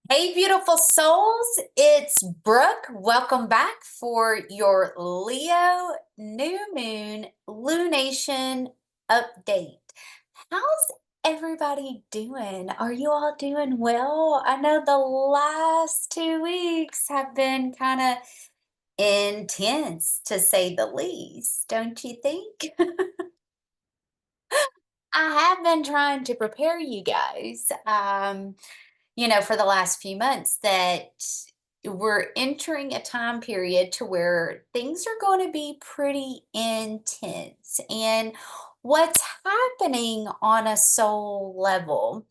Hey, beautiful souls, it's Brooke. Welcome back for your Leo New Moon Lunation update. How's everybody doing? Are you all doing well? I know the last 2 weeks have been kind of intense, to say the least, don't you think? I have been trying to prepare you guys. For the last few months that we're entering a time period to where things are going to be pretty intense. And what's happening on a soul level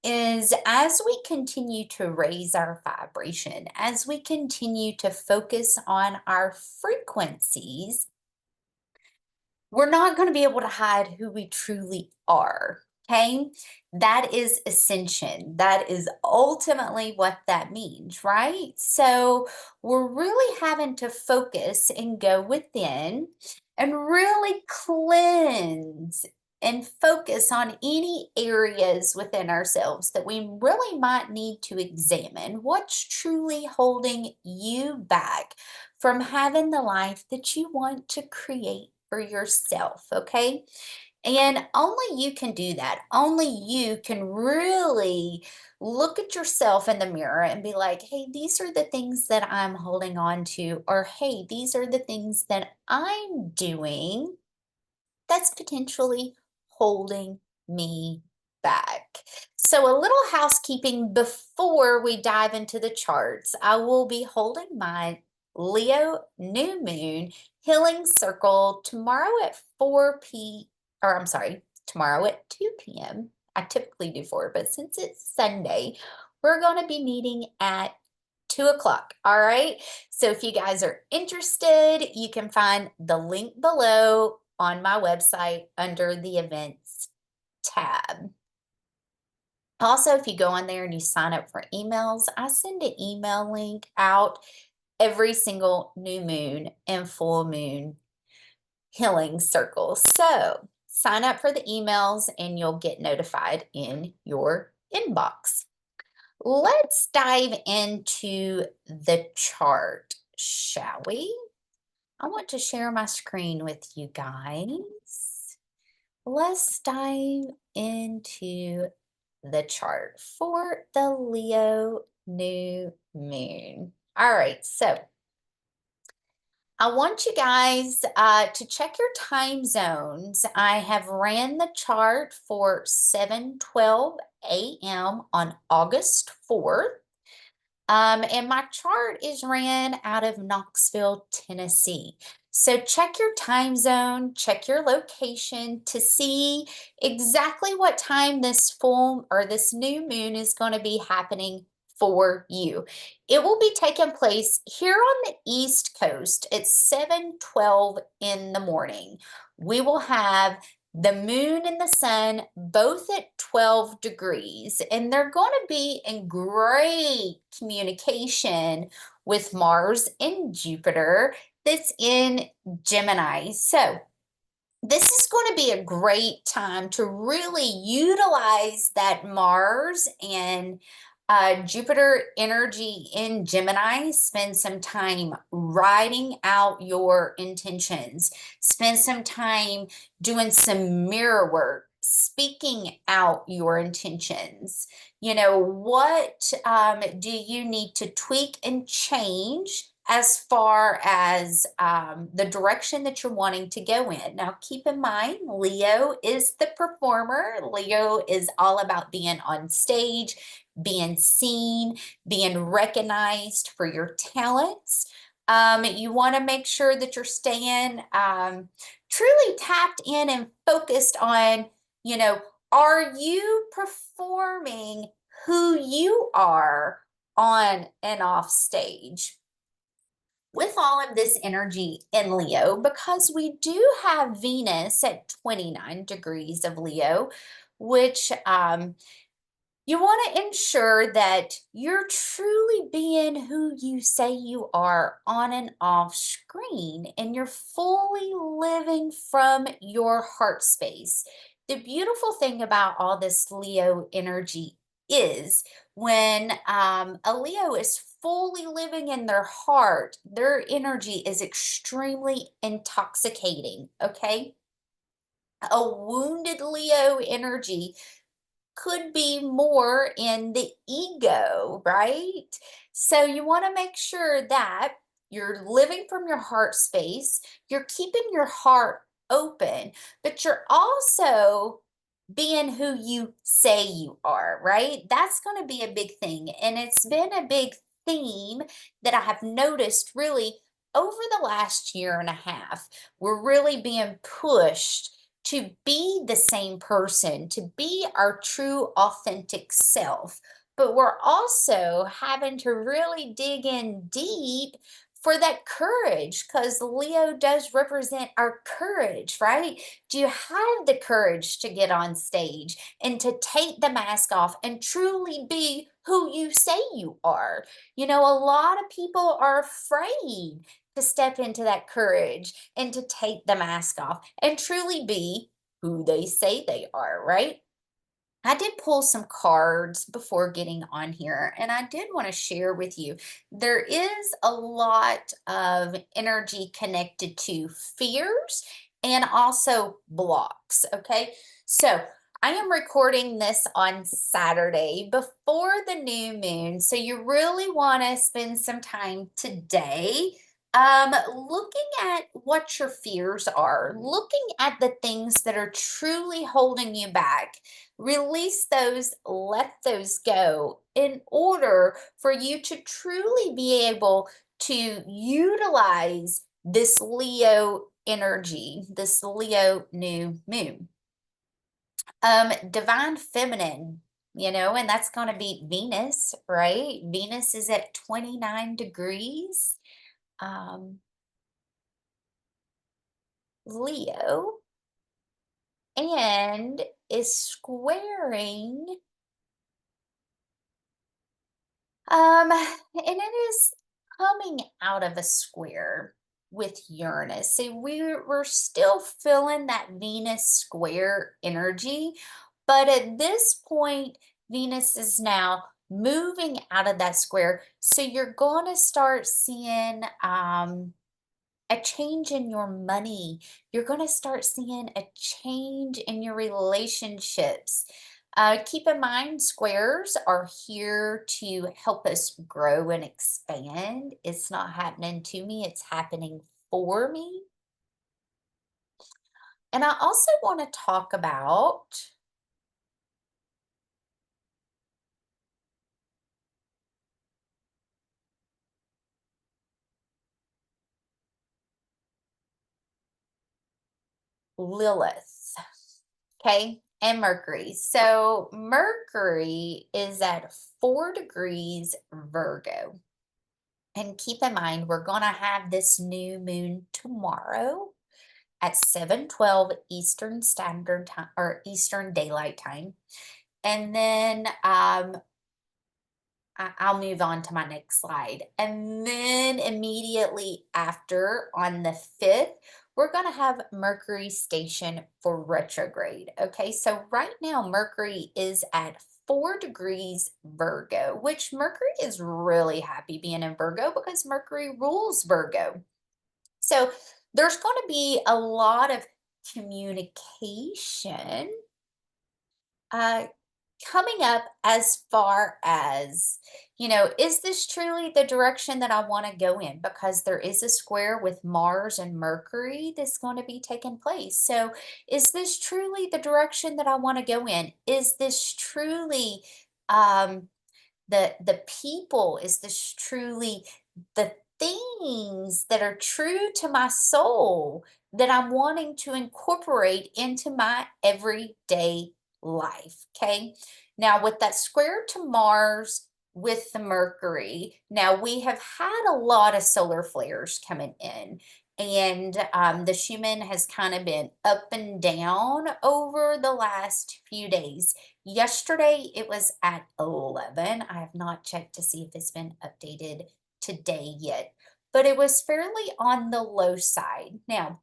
is as we continue to raise our vibration, as we continue to focus on our frequencies, we're not going to be able to hide who we truly are. Okay. That is ascension. That is ultimately what that means, right? So we're really having to focus and go within and really cleanse and focus on any areas within ourselves that we really might need to examine. What's truly holding you back from having the life that you want to create for yourself, okay? And only you can do that. Only you can really look at yourself in the mirror and be like, hey, these are the things that I'm holding on to, or hey, these are the things that I'm doing that's potentially holding me back. So, a little housekeeping before we dive into the charts. I will be holding my Leo new moon healing circle tomorrow at 4 p. Or I'm sorry, tomorrow at 2 p.m. I typically do 4, but since it's Sunday, we're going to be meeting at 2 o'clock. All right. So if you guys are interested, you can find the link below on my website under the events tab. Also, if you go on there and you sign up for emails, I send an email link out every single new moon and full moon healing circle. So sign up for the emails and you'll get notified in your inbox. Let's dive into the chart, shall we? I want to share my screen with you guys. Let's dive into the chart for the Leo new moon. All right, so I want you guys to check your time zones. I have ran the chart for 7:12 a.m. on August 4th. And my chart is ran out of Knoxville, Tennessee. So check your time zone, check your location to see exactly what time this full or this new moon is going to be happening for you. It will be taking place here on the East Coast at 7:12 in the morning. We will have the moon and the sun both at 12 degrees, and they're going to be in great communication with Mars and Jupiter that's in Gemini. So this is going to be a great time to really utilize that Mars and Jupiter energy in Gemini. Spend some time writing out your intentions. Spend some time doing some mirror work, speaking out your intentions. What do you need to tweak and change as far as the direction that you're wanting to go in? Now, keep in mind, Leo is the performer. Leo is all about being on stage, being seen, being recognized for your talents. You want to make sure that you're staying truly tapped in and focused on, are you performing who you are on and off stage? With all of this energy in Leo, because we do have Venus at 29 degrees of Leo, which you want to ensure that you're truly being who you say you are on and off screen, and you're fully living from your heart space. The beautiful thing about all this Leo energy is when a Leo is fully living in their heart, their energy is extremely intoxicating, okay? A wounded Leo energy could be more in the ego, right? So you want to make sure that you're living from your heart space, you're keeping your heart open, but you're also being who you say you are, right? That's going to be a big thing. And it's been a big theme that I have noticed really over the last year and a half. We're really being pushed to be the same person, to be our true, authentic self. But we're also having to really dig in deep for that courage because Leo does represent our courage, right? Do you have the courage to get on stage and to take the mask off and truly be who you say you are? You know, a lot of people are afraid to step into that courage and to take the mask off and truly be who they say they are, right? I did pull some cards before getting on here, and I did want to share with you. There is a lot of energy connected to fears and also blocks. Okay, so I am recording this on Saturday before the new moon, so you really want to spend some time today. Looking at what your fears are, looking at the things that are truly holding you back. Release those, let those go in order for you to truly be able to utilize this Leo energy, this Leo new moon. Divine feminine, and that's going to be Venus, right? Venus is at 29 degrees. Um, Leo and is squaring. And it is coming out of a square with Uranus. So we're still feeling that Venus square energy, but at this point, Venus is now moving out of that square. So you're going to start seeing a change in your money. You're going to start seeing a change in your relationships. Keep in mind, squares are here to help us grow and expand. It's not happening to me, it's happening for me. And I also want to talk about Lilith, okay, and Mercury. So Mercury is at 4 degrees Virgo. And keep in mind, we're going to have this new moon tomorrow at 7:12 Eastern Standard Time or Eastern Daylight Time. And then I'll move on to my next slide. And then immediately after, on the 5th, we're going to have Mercury station for retrograde. Okay, so right now, Mercury is at 4 degrees Virgo, which Mercury is really happy being in Virgo because Mercury rules Virgo. So there's going to be a lot of communication uh, coming up as far as, is this truly the direction that I want to go in? Because there is a square with Mars and Mercury that's going to be taking place. So, is this truly the direction that I want to go in? Is this truly um, the people? Is this truly the things that are true to my soul that I'm wanting to incorporate into my everyday life? Okay. Now, with that square to Mars with the Mercury, now we have had a lot of solar flares coming in. And the Schumann has kind of been up and down over the last few days. Yesterday it was at 11. I have not checked to see if it's been updated today yet, but it was fairly on the low side. Now,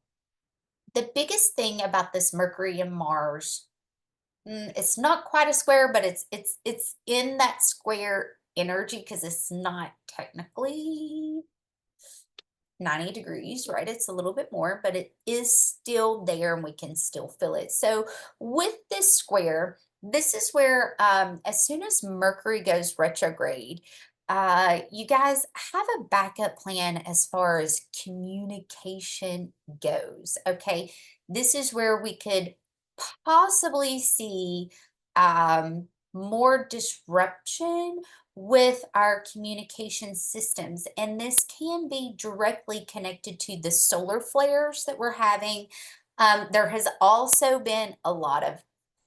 the biggest thing about this Mercury and Mars It's not quite a square, but it's in that square energy because it's not technically 90 degrees, right? It's a little bit more, but it is still there and we can still feel it. So with this square, this is where as soon as Mercury goes retrograde, you guys have a backup plan as far as communication goes. Okay. This is where we could possibly see more disruption with our communication systems. And this can be directly connected to the solar flares that we're having. There has also been a lot of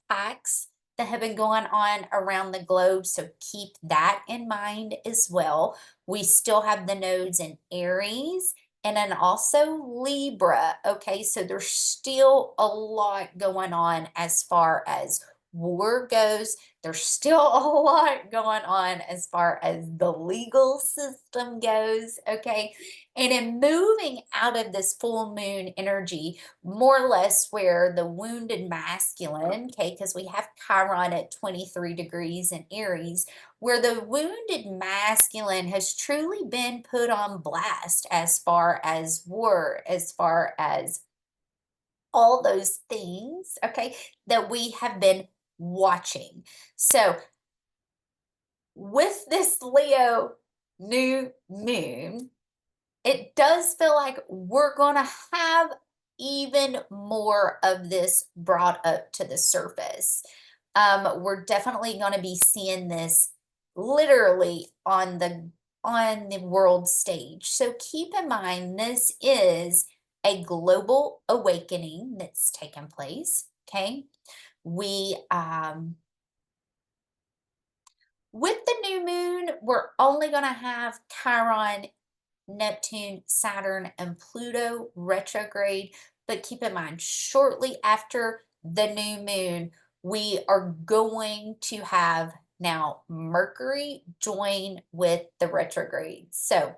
hacks that have been going on around the globe. So keep that in mind as well. We still have the nodes in Aries and then also Libra. Okay, so there's still a lot going on as far as war goes. There's still a lot going on as far as the legal system goes. Okay, and in moving out of this full moon energy, more or less where the wounded masculine, okay, because we have Chiron at 23 degrees in Aries, where the wounded masculine has truly been put on blast as far as war, as far as all those things, okay, that we have been watching. So with this Leo new moon, it does feel like we're going to have even more of this brought up to the surface. We're definitely going to be seeing this literally on the world stage. So keep in mind, this is a global awakening that's taken place. Okay, we with the new moon, we're only going to have Chiron, Neptune, Saturn, and Pluto retrograde. But keep in mind, shortly after the new moon, we are going to have now Mercury join with the retrograde. So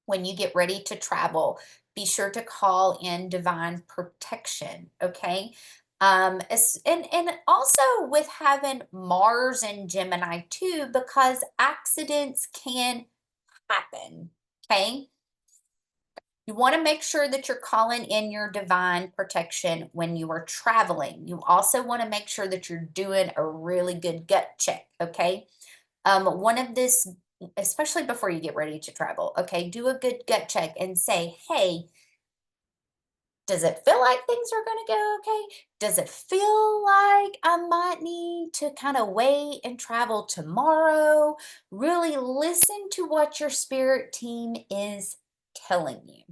when you get ready to travel, be sure to call in divine protection, okay? And also with having Mars and Gemini too, because accidents can happen, okay? You want to make sure that you're calling in your divine protection when you are traveling. You also want to make sure that you're doing a really good gut check, okay? One of this, especially before you get ready to travel, okay, do a good gut check and say, hey, does it feel like things are going to go okay? Does it feel like I might need to kind of wait and travel tomorrow? Really listen to what your spirit team is telling you.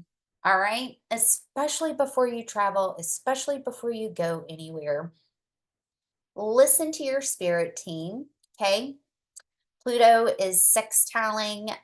All right, especially before you travel, especially before you go anywhere. Listen to your spirit team, okay? Pluto is sextiling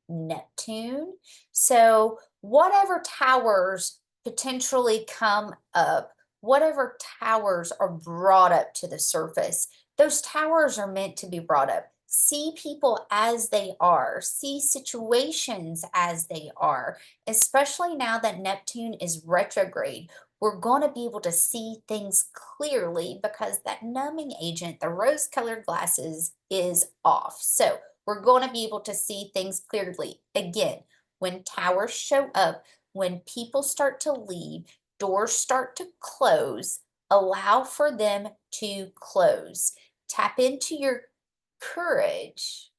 Neptune. So, whatever towers potentially come up, whatever towers are brought up to the surface, those towers are meant to be brought up. See people as they are, see situations as they are, especially now that Neptune is retrograde. We're going to be able to see things clearly because that numbing agent, the rose colored glasses, is off. So we're going to be able to see things clearly. Again, when towers show up, when people start to leave, doors start to close, allow for them to close. Tap into your courage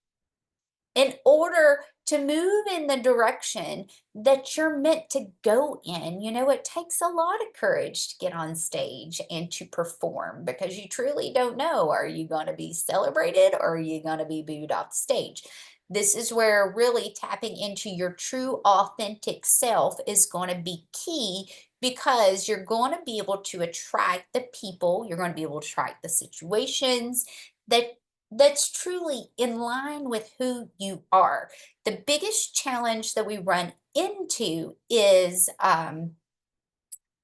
in order to move in the direction that you're meant to go in. You know, it takes a lot of courage to get on stage and to perform because you truly don't know, are you going to be celebrated or are you going to be booed off the stage? This is where really tapping into your true authentic self is going to be key because you're going to be able to attract the people, you're going to be able to attract the situations that that's truly in line with who you are. The biggest challenge that we run into is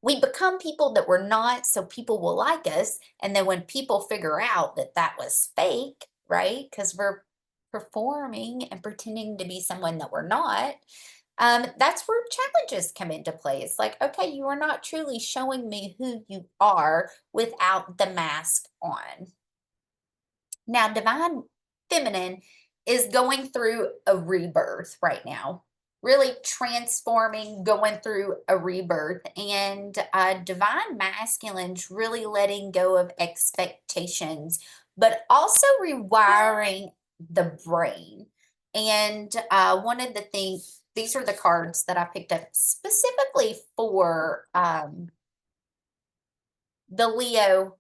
we become people that we're not, so people will like us. And then when people figure out that that was fake, right? Because we're performing and pretending to be someone that we're not, that's where challenges come into play. It's like, okay, you are not truly showing me who you are without the mask on. Now, divine feminine is going through a rebirth right now, really transforming, going through a rebirth. And divine masculine's really letting go of expectations, but also rewiring the brain. And one of the things, these are the cards that I picked up specifically for the Leo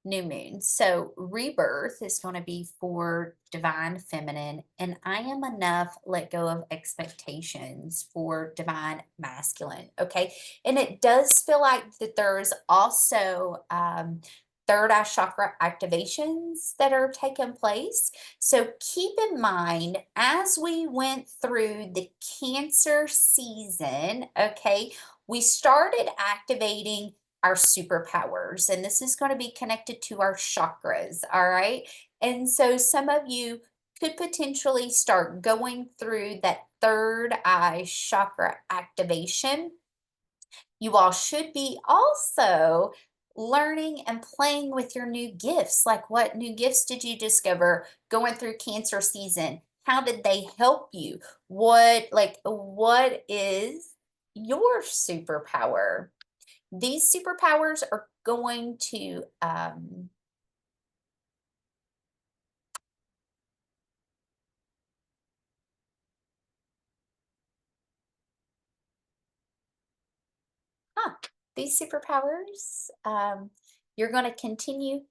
new moon. So rebirth is going to be for divine feminine, and I am enough, let go of expectations for divine masculine. Okay. And it does feel like that there's also third eye chakra activations that are taking place. So keep in mind, as we went through the Cancer season, okay, we started activating our superpowers, and this is going to be connected to our chakras. All right. And so some of you could potentially start going through that third eye chakra activation. You all should be also learning and playing with your new gifts. Like, what new gifts did you discover going through Cancer season? How did they help you? What is your superpower? These superpowers are going to huh, these superpowers you're going to continue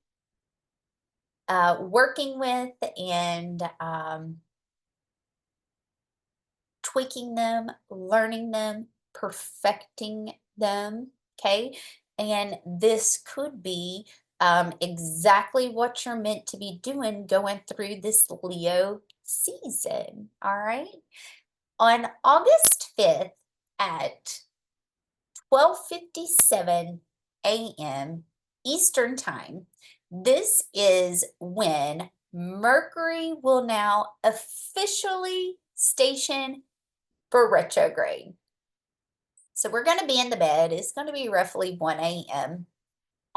working with and tweaking them, learning them, perfecting them. Okay. And this could be exactly what you're meant to be doing going through this Leo season. All right. On August 5th at 12:57 a.m. Eastern Time, this is when Mercury will now officially station for retrograde. So we're going to be in the bed. It's going to be roughly 1 a.m.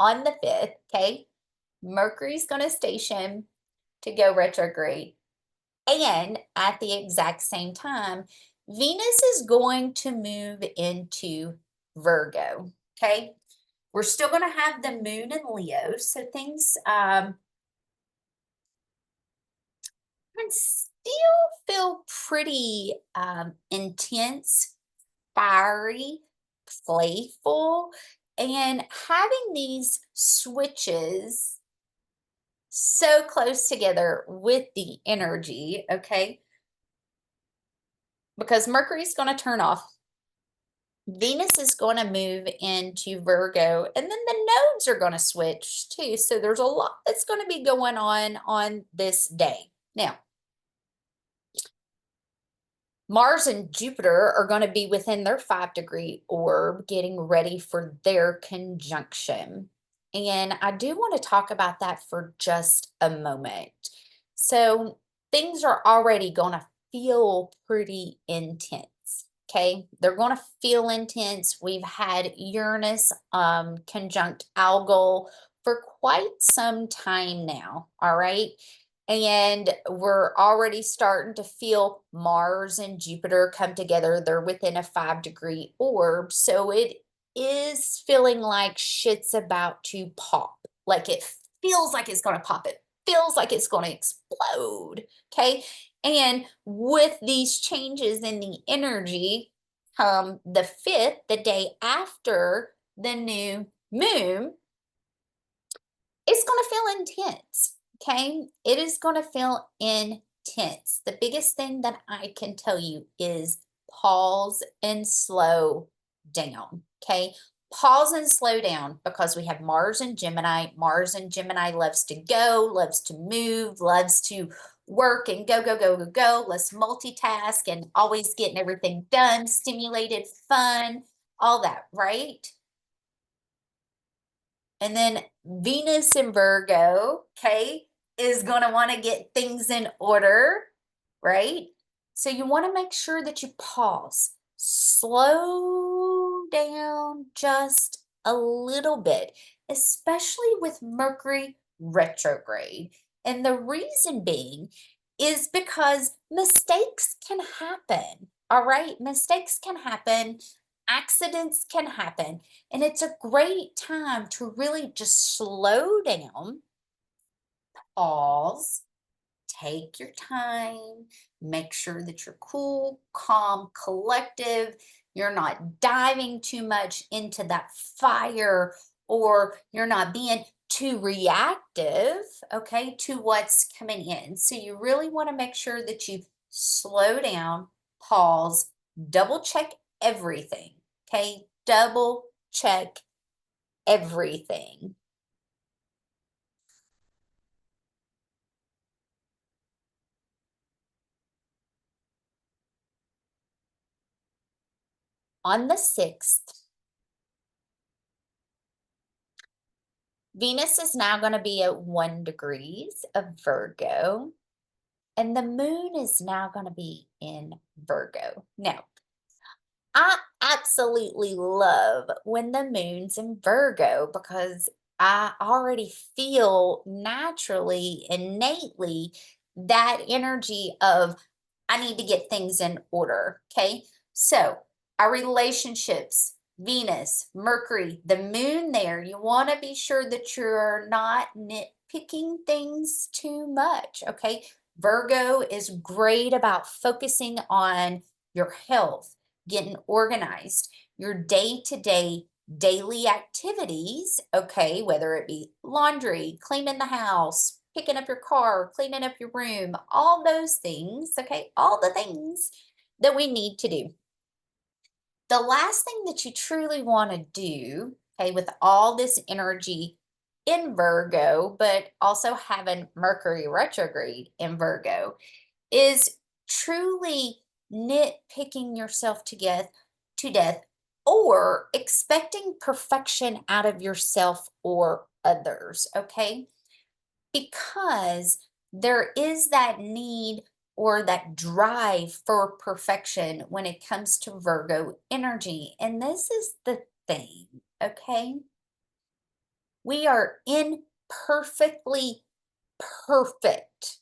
on the 5th. Okay. Mercury's going to station to go retrograde. And at the exact same time, Venus is going to move into Virgo. Okay. We're still going to have the moon in Leo. So things can still feel pretty intense, fiery, playful, and having these switches so close together with the energy, okay? Because Mercury's going to turn off. Venus is going to move into Virgo, and then the nodes are going to switch too. So there's a lot that's going to be going on this day. Now, Mars and Jupiter are going to be within their 5-degree orb, getting ready for their conjunction. And I do want to talk about that for just a moment. So things are already going to feel pretty intense. Okay, they're going to feel intense. We've had Uranus conjunct Algol for quite some time now. All right. And we're already starting to feel Mars and Jupiter come together. They're within a 5-degree orb. So it is feeling like shit's about to pop. Like it feels like it's going to pop. It feels like it's going to explode. Okay. And with these changes in the energy, the 5th, the day after the new moon, it's going to feel intense. Okay. It is going to feel intense. The biggest thing that I can tell you is pause and slow down. Okay. Pause and slow down, because we have Mars and Gemini. Mars and Gemini loves to go, loves to move, loves to work and go, go, go, go, go. Let's multitask and always getting everything done, stimulated, fun, all that, right? And then Venus in Virgo, okay, is going to want to get things in order, right? So you want to make sure that you pause, slow down just a little bit, especially with Mercury retrograde. And the reason being is because mistakes can happen. All right, mistakes can happen, accidents can happen, and it's a great time to really just slow down, pause, take your time, make sure that you're cool, calm, collective. You're not diving too much into that fire, or you're not being too reactive, okay, to what's coming in. So you really want to make sure that you slow down, pause, double check everything, okay? Double check everything. On the 6th, Venus is now going to be at 1 degrees of Virgo, and the moon is now going to be in Virgo. Now, I absolutely love when the moon's in Virgo because I already feel naturally, innately, that energy of I need to get things in order. Okay. So, our relationships, Venus, Mercury, the moon there, you want to be sure that you're not nitpicking things too much. Okay. Virgo is great about focusing on your health, getting organized, your day to day, daily activities, okay, whether it be laundry, cleaning the house, picking up your car, cleaning up your room, all those things, okay, all the things that we need to do. The last thing that you truly want to do, okay, with all this energy in Virgo, but also having Mercury retrograde in Virgo, is truly nitpicking yourself to death or expecting perfection out of yourself or others, okay? Because there is that need or that drive for perfection when it comes to Virgo energy. And this is the thing, okay? We are imperfectly perfect.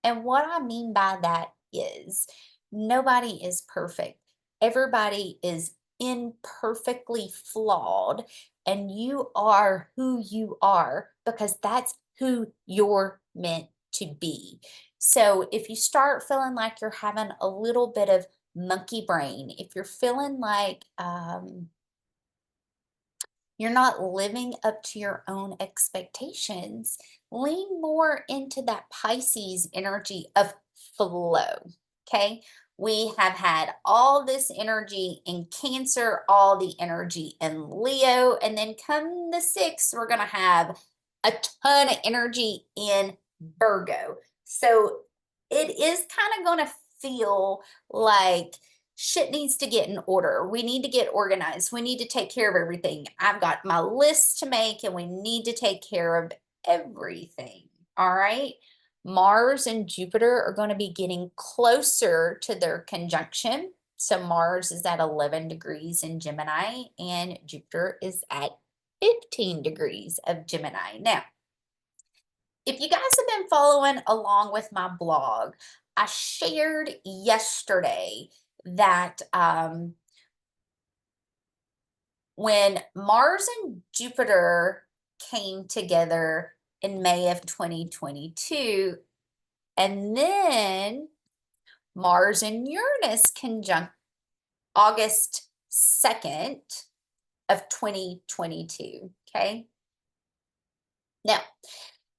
And what I mean by that is nobody is perfect. Everybody is imperfectly flawed, and you are who you are because that's who you're meant to be. So if you start feeling like you're having a little bit of monkey brain, if you're feeling like you're not living up to your own expectations, lean more into that Pisces energy of flow. Okay. We have had all this energy in Cancer, all the energy in Leo, and then come the 6th, we're going to have a ton of energy in Virgo. So it is kind of going to feel like shit needs to get in order. We need to get organized. We need to take care of everything. I've got my list to make and we need to take care of everything. All right. Mars and Jupiter are going to be getting closer to their conjunction. So Mars is at 11 degrees in Gemini and Jupiter is at 15 degrees of Gemini. Now, if you guys have been following along with my blog, I shared yesterday that when Mars and Jupiter came together in May of 2022, and then Mars and Uranus conjunct August 2nd of 2022, okay? Now,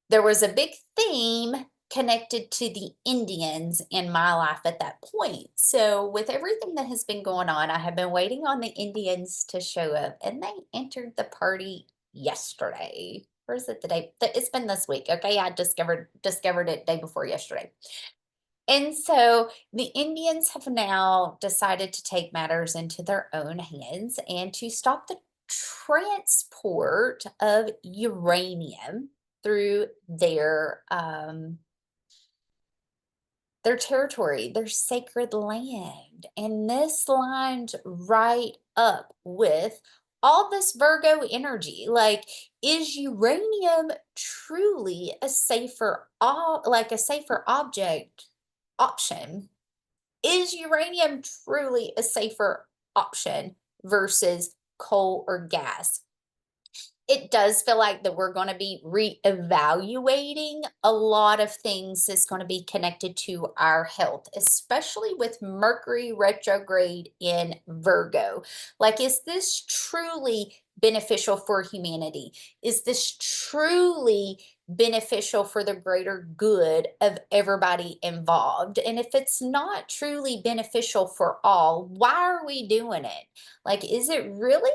there was a big theme connected to the Indians in my life at that point. So, with everything that has been going on, I have been waiting on the Indians to show up, and they entered the party yesterday. Or is it the day? It's been this week. Okay, I discovered it day before yesterday. And so the Indians have now decided to take matters into their own hands and to stop the transport of uranium through their their territory, their sacred land. And this lines right up with all this Virgo energy. Like, is uranium truly a safer, like a safer object option? Is uranium truly a safer option versus coal or gas? It does feel like that we're going to be reevaluating a lot of things that's going to be connected to our health, especially with Mercury retrograde in Virgo. Like, is this truly beneficial for humanity? Is this truly beneficial for the greater good of everybody involved? And if it's not truly beneficial for all, why are we doing it? Like, is it really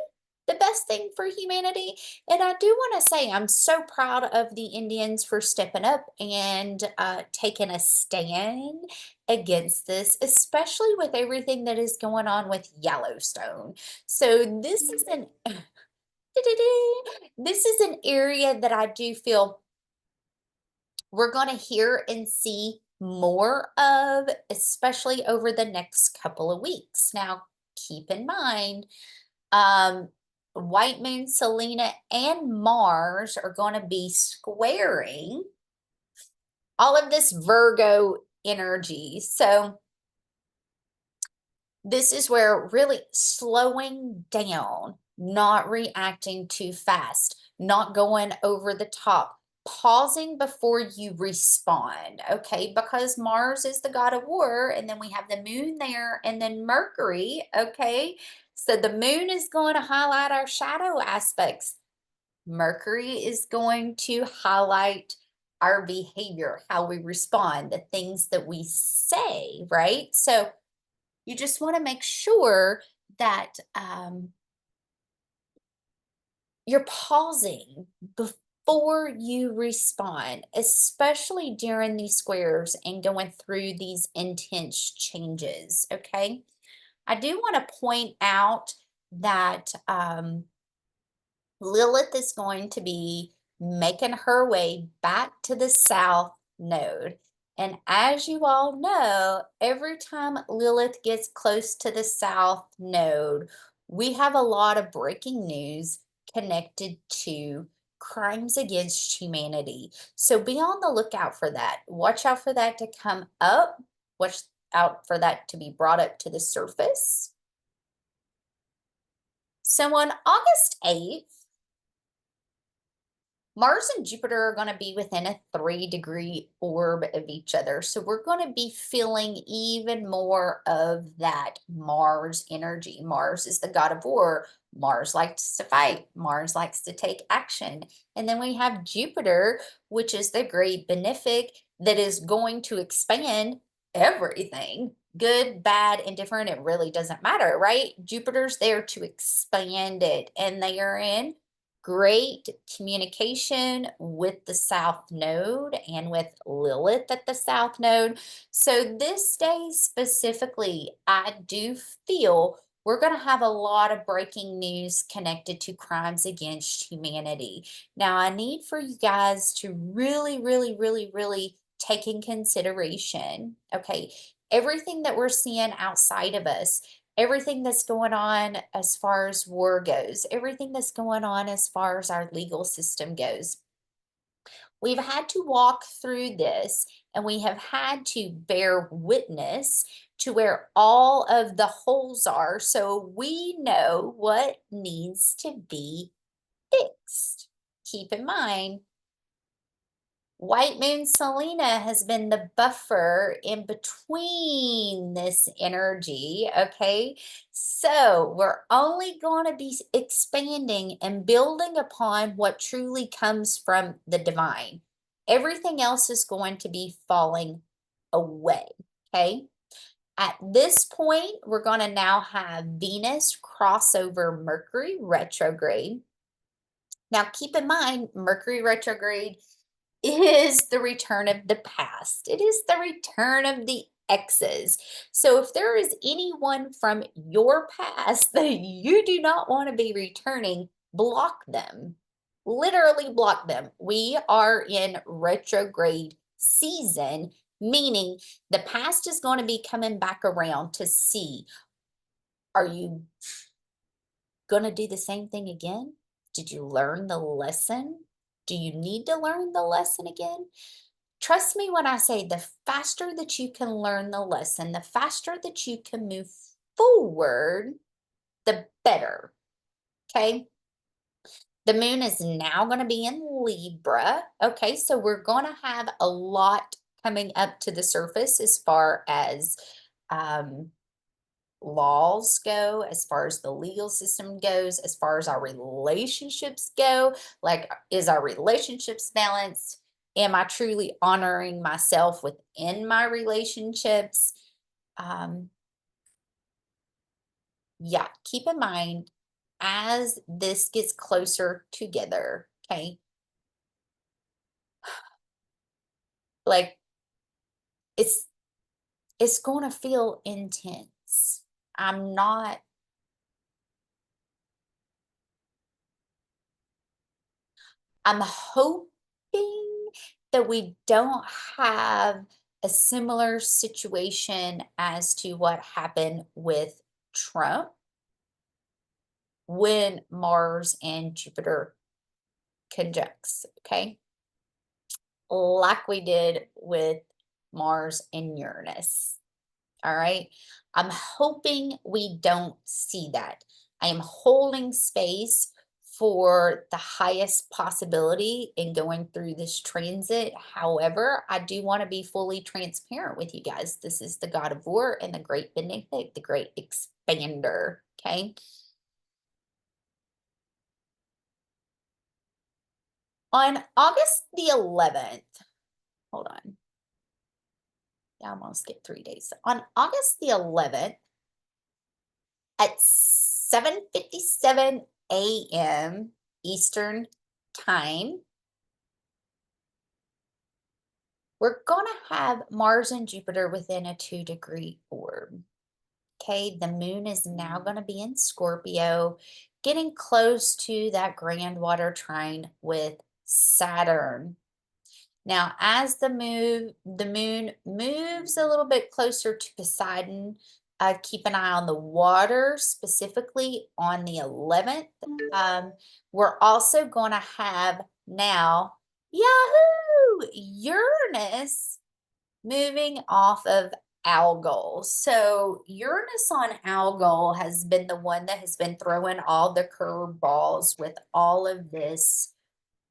the best thing for humanity? And I do want to say I'm so proud of the Indians for stepping up and taking a stand against this, especially with everything that is going on with Yellowstone. So this is an this is an area that I do feel we're going to hear and see more of, especially over the next couple of weeks. Now, keep in mind, White Moon, Selena, and Mars are going to be squaring all of this Virgo energy. So this is where really slowing down, not reacting too fast, not going over the top, pausing before you respond, okay? Because Mars is the god of war, and then we have the moon there, and then Mercury, okay? So the moon is going to highlight our shadow aspects. Mercury is going to highlight our behavior, how we respond, the things that we say, right? So you just want to make sure that you're pausing before you respond, especially during these squares and going through these intense changes, okay? I do want to point out that Lilith is going to be making her way back to the south node. And as you all know, every time Lilith gets close to the south node, we have a lot of breaking news connected to crimes against humanity. So be on the lookout for that. Watch out for that to come up. Watch out for that to be brought up to the surface. So on August 8th, Mars and Jupiter are going to be within a 3-degree orb of each other. So we're going to be feeling even more of that Mars energy. Mars is the god of war. Mars likes to fight. Mars likes to take action. And then we have Jupiter, which is the great benefic that is going to expand everything. Good, bad, indifferent, it really doesn't matter, right? Jupiter's there to expand it. And they are in great communication with the south node and with Lilith at the south node. So this day specifically, I do feel we're going to have a lot of breaking news connected to crimes against humanity. Now, I need for you guys to really take in consideration, okay, everything that we're seeing outside of us, everything that's going on as far as war goes, everything that's going on as far as our legal system goes. We've had to walk through this, and we have had to bear witness to where all of the holes are, so we know what needs to be fixed. Keep in mind, White Moon Selena has been the buffer in between this energy, okay? So we're only going to be expanding and building upon what truly comes from the divine. Everything else is going to be falling away, okay? At this point, we're going to now have Venus cross over Mercury retrograde. Now, keep in mind, Mercury retrograde is the return of the past. It is the return of the exes. So if there is anyone from your past that you do not want to be returning, block them. Literally block them. We are in retrograde season, meaning the past is going to be coming back around to see, are you going to do the same thing again? Did you learn the lesson? Do you need to learn the lesson again? Trust me when I say the faster that you can learn the lesson, the faster that you can move forward, the better. Okay. The moon is now going to be in Libra. Okay. So we're going to have a lot coming up to the surface as far as laws go, as far as the legal system goes, as far as our relationships go. Like, is our relationships balanced? Am I truly honoring myself within my relationships? Yeah, keep in mind as this gets closer together, okay? Like, it's going to feel intense. I'm not I'm hoping that we don't have a similar situation as to what happened with Trump when Mars and Jupiter conjuncts, okay? Like we did with Mars and Uranus. All right. I'm hoping we don't see that. I am holding space for the highest possibility in going through this transit. However, I do want to be fully transparent with you guys. This is the God of War and the Great Benedict, the Great Expander. Okay. On August the 11th, hold on. Yeah, I'm going to skip 3 days. On August the 11th, at 7:57 a.m. Eastern Time, we're going to have Mars and Jupiter within a 2-degree orb. Okay, the moon is now going to be in Scorpio, getting close to that grand water trine with Saturn. Now, as the moon moves a little bit closer to Poseidon, keep an eye on the water, specifically on the 11th. We're also going to have now, Yahoo! Uranus moving off of Algol. So Uranus on Algol has been the one that has been throwing all the curveballs with all of this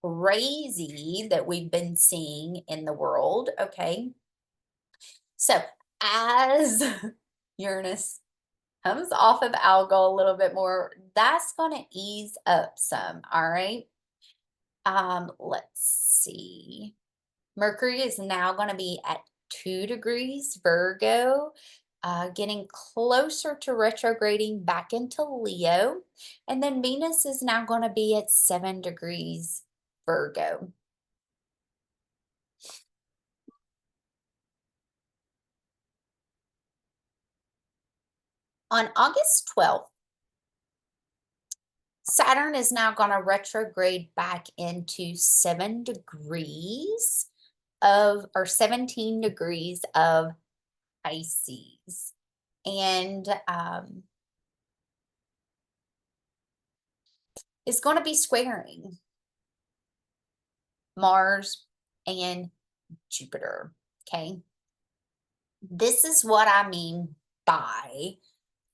crazy that we've been seeing in the world. Okay. So as Uranus comes off of Algol a little bit more, that's going to ease up some. All right. Let's see. Mercury is now going to be at 2 degrees Virgo, getting closer to retrograding back into Leo. And then Venus is now going to be at 7 degrees Virgo. On August 12th, Saturn is now going to retrograde back into 7 degrees of, or 17 degrees of Pisces. And it's going to be squaring Mars and Jupiter. Okay. This is what I mean by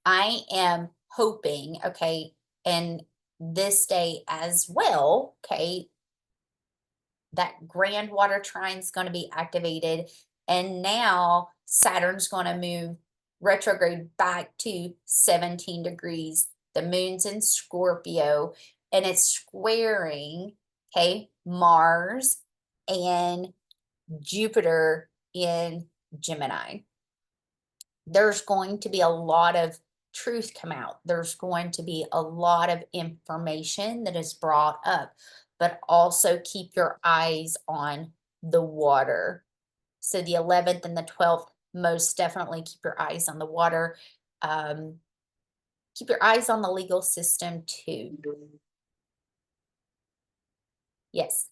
I am hoping, okay, and this day as well, okay, that grand water trine is going to be activated. And now Saturn's going to move retrograde back to 17 degrees. The moon's in Scorpio and it's squaring, okay, Mars and Jupiter in Gemini. There's going to be a lot of truth come out. There's going to be a lot of information that is brought up, but also keep your eyes on the water. So the 11th and the 12th, most definitely keep your eyes on the water. Keep your eyes on the legal system too. Yes.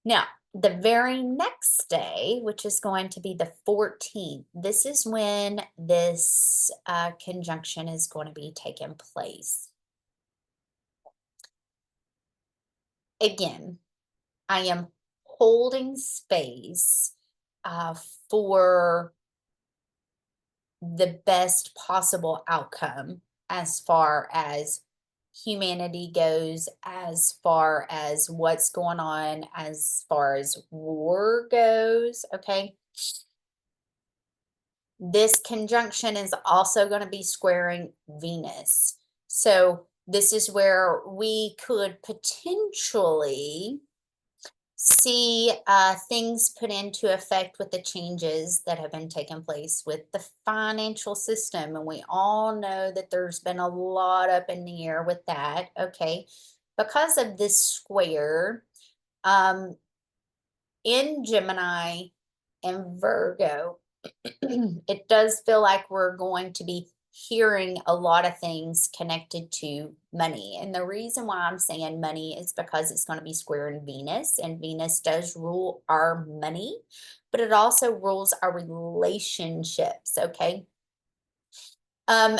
Now, the very next day, which is going to be the 14th, this is when this conjunction is going to be taking place. Again, I am holding space for the best possible outcome as far as humanity goes, as far as what's going on, as far as war goes. Okay. This conjunction is also going to be squaring Venus. So this is where we could potentially see things put into effect with the changes that have been taking place with the financial system. And we all know that there's been a lot up in the air with that. Okay. Because of this square, um, in Gemini and Virgo, it does feel like we're going to be hearing a lot of things connected to money. And the reason why I'm saying money is because it's going to be square in Venus, and Venus does rule our money, but it also rules our relationships. Okay. Um,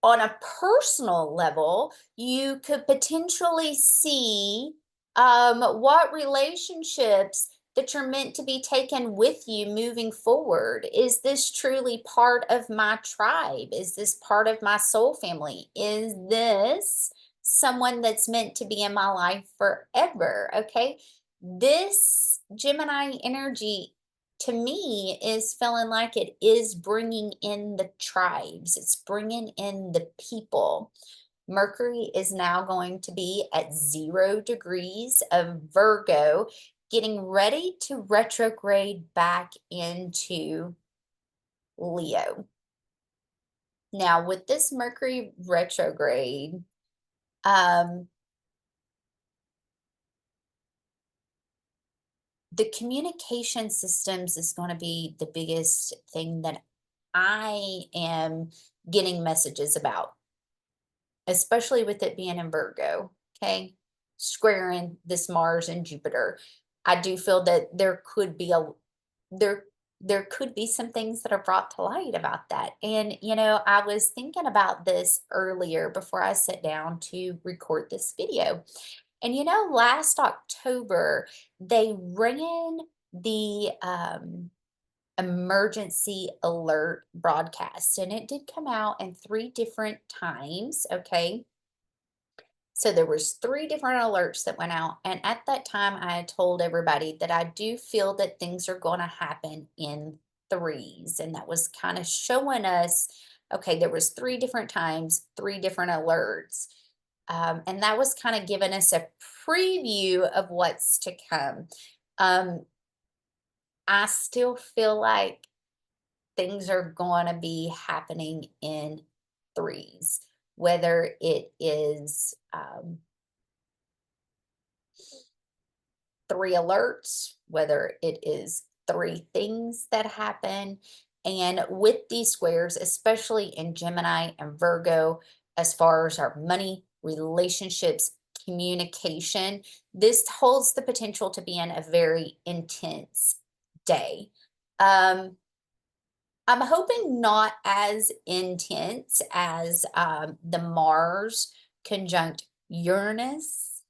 on a personal level, you could potentially see what relationships that you're meant to be taken with you moving forward. Is this truly part of my tribe? Is this part of my soul family? Is this someone that's meant to be in my life forever? Okay. This Gemini energy to me is feeling like it is bringing in the tribes, it's bringing in the people. Mercury is now going to be at 0 degrees of Virgo, getting ready to retrograde back into Leo. Now, with this Mercury retrograde, the communication systems is going to be the biggest thing that I am getting messages about, especially with it being in Virgo, okay? Squaring this Mars and Jupiter. I do feel that there could be there there could be some things that are brought to light about that. And I was thinking about this earlier before I sat down to record this video. And last October they ran the emergency alert broadcast, and it did come out in 3 different times. Okay. So there was 3 different alerts that went out, and at that time I had told everybody that I do feel that things are going to happen in threes, and that was kind of showing us, okay, there was 3 different times, 3 different alerts. And that was kind of giving us a preview of what's to come. um, I still feel like things are going to be happening in threes, whether it is 3 alerts, whether it is 3 things that happen. And with these squares, especially in Gemini and Virgo, as far as our money, relationships, communication, this holds the potential to be in a very intense day. Um, I'm hoping not as intense as the Mars conjunct Uranus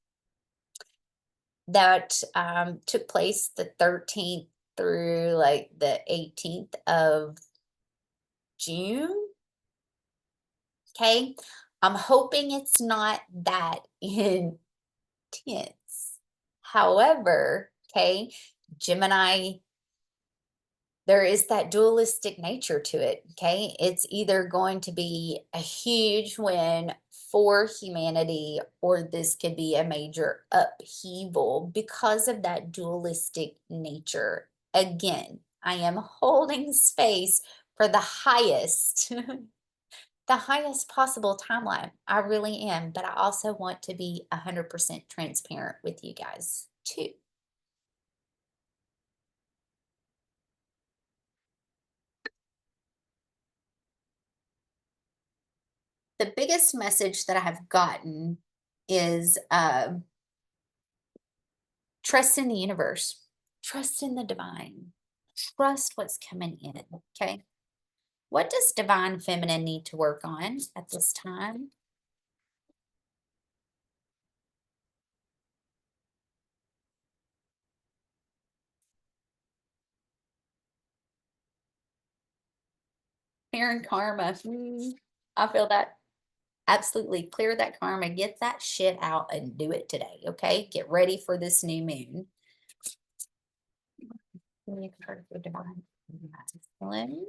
that took place the 13th through like the 18th of June. Okay. I'm hoping it's not that intense. However, okay, Gemini, there is that dualistic nature to it. Okay. It's either going to be a huge win for humanity, or this could be a major upheaval because of that dualistic nature. Again, I am holding space for the highest, the highest possible timeline. I really am. But I also want to be 100% transparent with you guys too. The biggest message that I have gotten is trust in the universe. Trust in the divine. Trust what's coming in, okay? What does divine feminine need to work on at this time? Clearing karma. I feel that. Absolutely. Clear that karma. Get that shit out and do it today, okay? Get ready for this new moon. New card for divine masculine.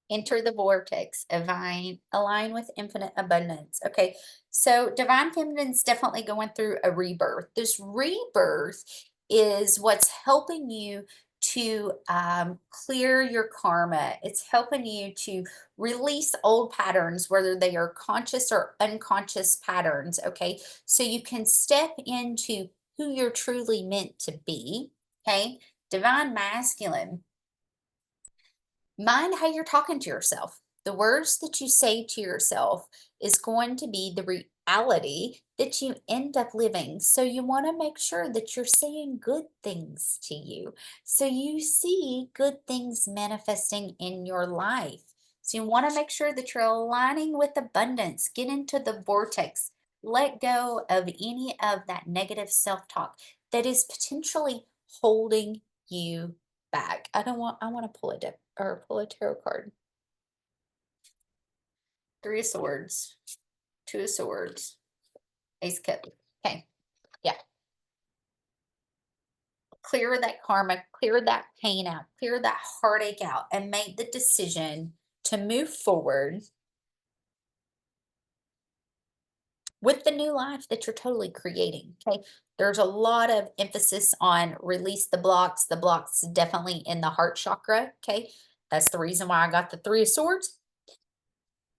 Enter the vortex, align with infinite abundance. Okay, so divine feminine's definitely going through a rebirth. This rebirth is what's helping you to clear your karma. It's helping you to release old patterns, whether they are conscious or unconscious patterns. Okay, so you can step into who you're truly meant to be. Okay, divine masculine. Mind how you're talking to yourself. The words that you say to yourself is going to be the reality that you end up living. So you want to make sure that you're saying good things to you. So you see good things manifesting in your life. So you want to make sure that you're aligning with abundance. Get into the vortex. Let go of any of that negative self-talk that is potentially holding you back. I want to pull a deck or pull a tarot card. Three of Swords, Two of Swords, Ace Cup. Okay, yeah. Clear that karma, clear that pain out, clear that heartache out, and make the decision to move forward with the new life that you're totally creating. Okay, there's a lot of emphasis on release the blocks. The blocks definitely in the heart chakra. Okay, that's the reason why I got the Three of Swords.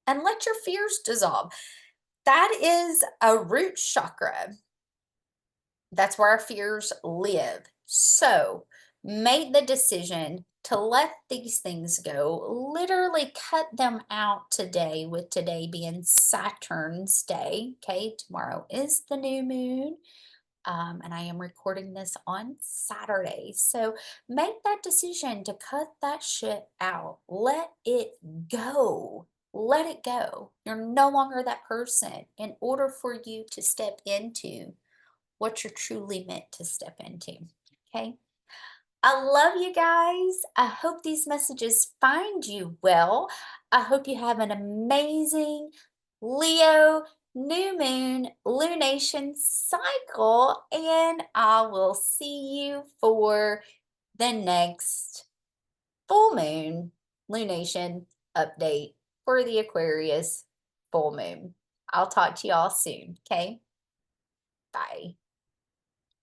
And let your fears dissolve. That is a root chakra. That's where our fears live. So make the decision to let these things go. Literally cut them out today, with today being Saturn's day. Okay, tomorrow is the new moon. And I am recording this on Saturday. So make that decision to cut that shit out. Let it go. Let it go. You're no longer that person in order for you to step into what you're truly meant to step into. Okay. I love you guys. I hope these messages find you well. I hope you have an amazing Leo new moon lunation cycle, and I will see you for the next full moon lunation update for the Aquarius full moon. I'll talk to you all soon. Okay. Bye.